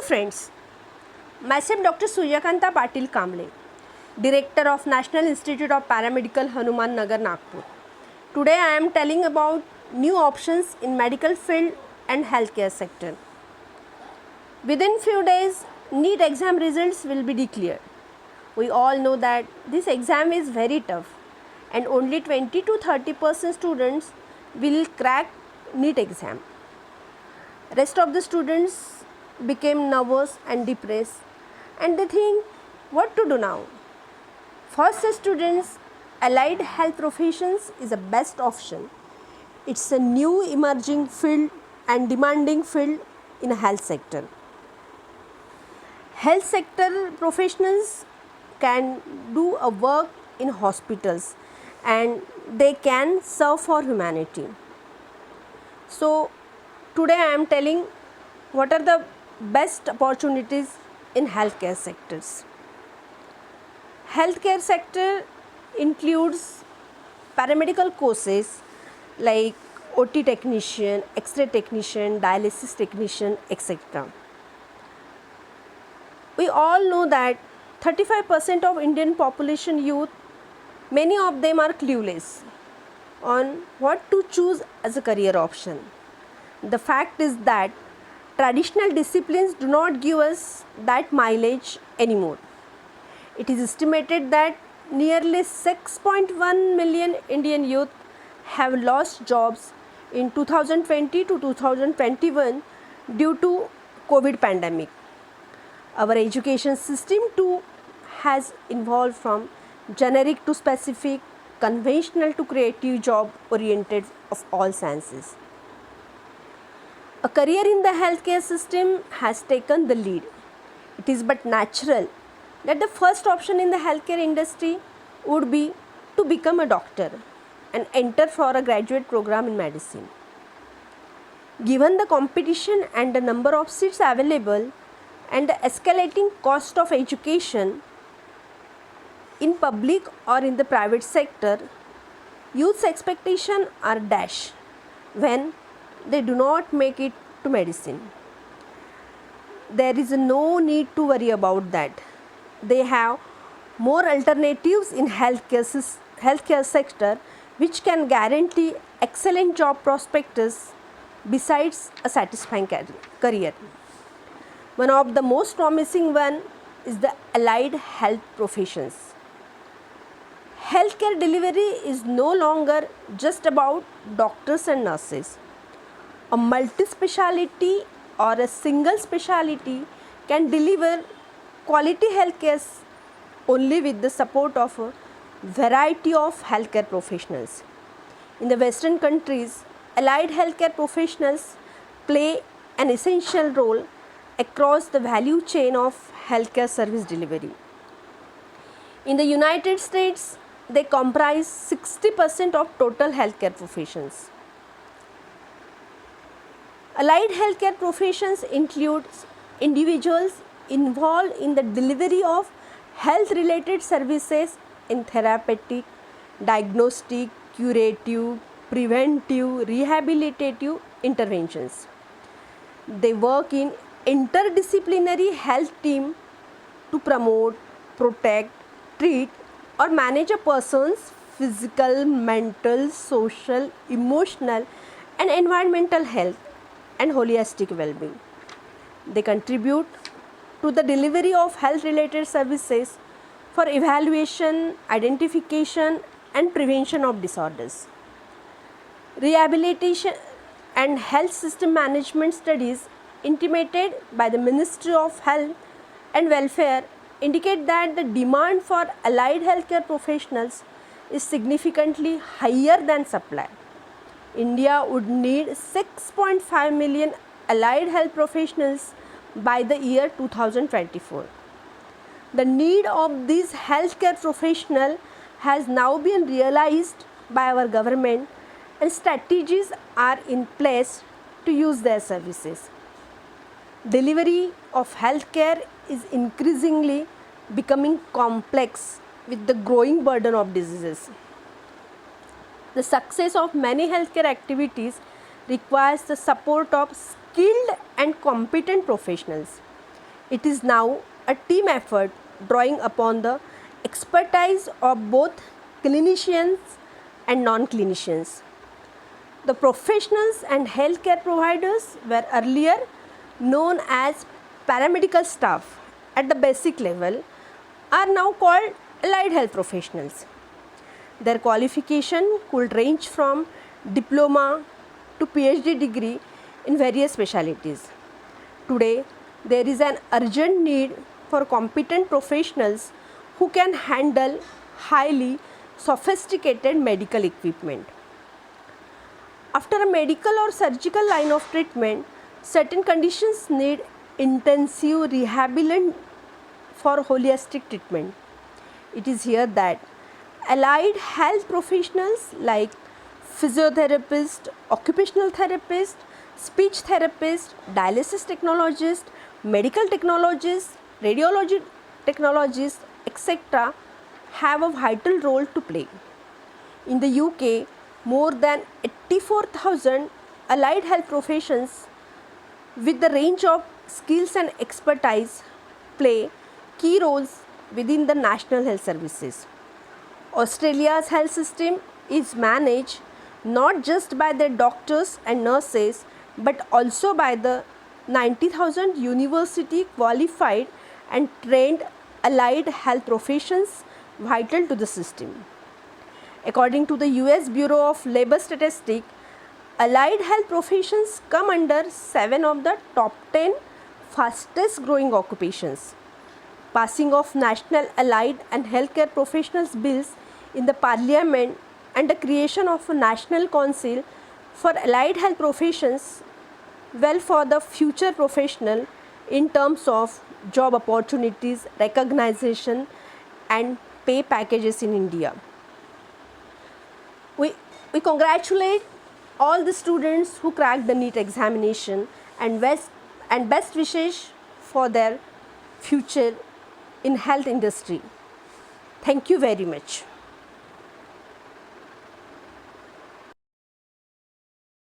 friends, myself Dr. Suryakanta Patil Kamble, Director of National Institute of Paramedical Hanuman Nagar, Nagpur. Today I am telling about new options in medical field and healthcare sector. Within few days, NEET exam results will be declared. We all know that this exam is very tough and only 20 to 30% students will crack NEET exam. Rest of the students became nervous and depressed and they think what to do now. For such students, allied health professions is the best option. It's a new emerging field and demanding field in a health sector. Health sector professionals can do a work in hospitals and they can serve for humanity. So today I am telling what are the best opportunities in healthcare sectors. Healthcare sector includes paramedical courses like OT technician, X-ray technician, dialysis technician, etc. We all know that 35% of Indian population youth, many of them are clueless on what to choose as a career option. The fact is that traditional disciplines do not give us that mileage anymore. It is estimated that nearly 6.1 million Indian youth have lost jobs in 2020 to 2021 due to COVID pandemic. Our education system too has evolved from generic to specific, conventional to creative, job oriented of all sciences. A career in the healthcare system has taken the lead. It is but natural that the first option in the healthcare industry would be to become a doctor and enter for a graduate program in medicine. Given the competition and the number of seats available and the escalating cost of education in public or in the private sector, youth's expectations are dashed when they do not make it to medicine. There is no need to worry about that. They have more alternatives in healthcare sector which can guarantee excellent job prospects besides a satisfying career. One of the most promising one is the allied health professions. Healthcare delivery is no longer just about doctors and nurses. A multi-speciality or a single speciality can deliver quality healthcare only with the support of a variety of healthcare professionals. In the Western countries, allied healthcare professionals play an essential role across the value chain of healthcare service delivery. In the United States, they comprise 60% of total healthcare professions. Allied healthcare professions includes individuals involved in the delivery of health-related services in therapeutic, diagnostic, curative, preventive, rehabilitative interventions. They work in interdisciplinary health team to promote, protect, treat or manage a person's physical, mental, social, emotional and environmental health and holistic well-being. They contribute to the delivery of health-related services for evaluation, identification and prevention of disorders. Rehabilitation and health system management studies intimated by the Ministry of Health and Welfare indicate that the demand for allied healthcare professionals is significantly higher than supply. India would need 6.5 million allied health professionals by the year 2024. The need of these healthcare professionals has now been realized by our government and strategies are in place to use their services. Delivery of healthcare is increasingly becoming complex with the growing burden of diseases. The success of many healthcare activities requires the support of skilled and competent professionals. It is now a team effort drawing upon the expertise of both clinicians and non-clinicians. The professionals and healthcare providers were earlier known as paramedical staff at the basic level are now called allied health professionals. Their qualification could range from diploma to PhD degree in various specialties. Today, there is an urgent need for competent professionals who can handle highly sophisticated medical equipment. After a medical or surgical line of treatment, certain conditions need intensive rehabilitation for holistic treatment. It is here that allied health professionals like physiotherapists, occupational therapists, speech therapists, dialysis technologists, medical technologists, radiology technologists, etc., have a vital role to play. In the UK, more than 84,000 allied health professions with the range of skills and expertise play key roles within the national health services. Australia's health system is managed not just by their doctors and nurses but also by the 90,000 university qualified and trained allied health professions vital to the system. According to the US Bureau of Labor Statistics, allied health professions come under 7 of the top 10 fastest growing occupations. Passing of National Allied and Healthcare Professionals Bills in the Parliament and the creation of a National Council for Allied Health Professions well for the future professional in terms of job opportunities, recognition and pay packages in India. We congratulate all the students who cracked the NEET examination and best wishes for their future in health industry. Thank you very much.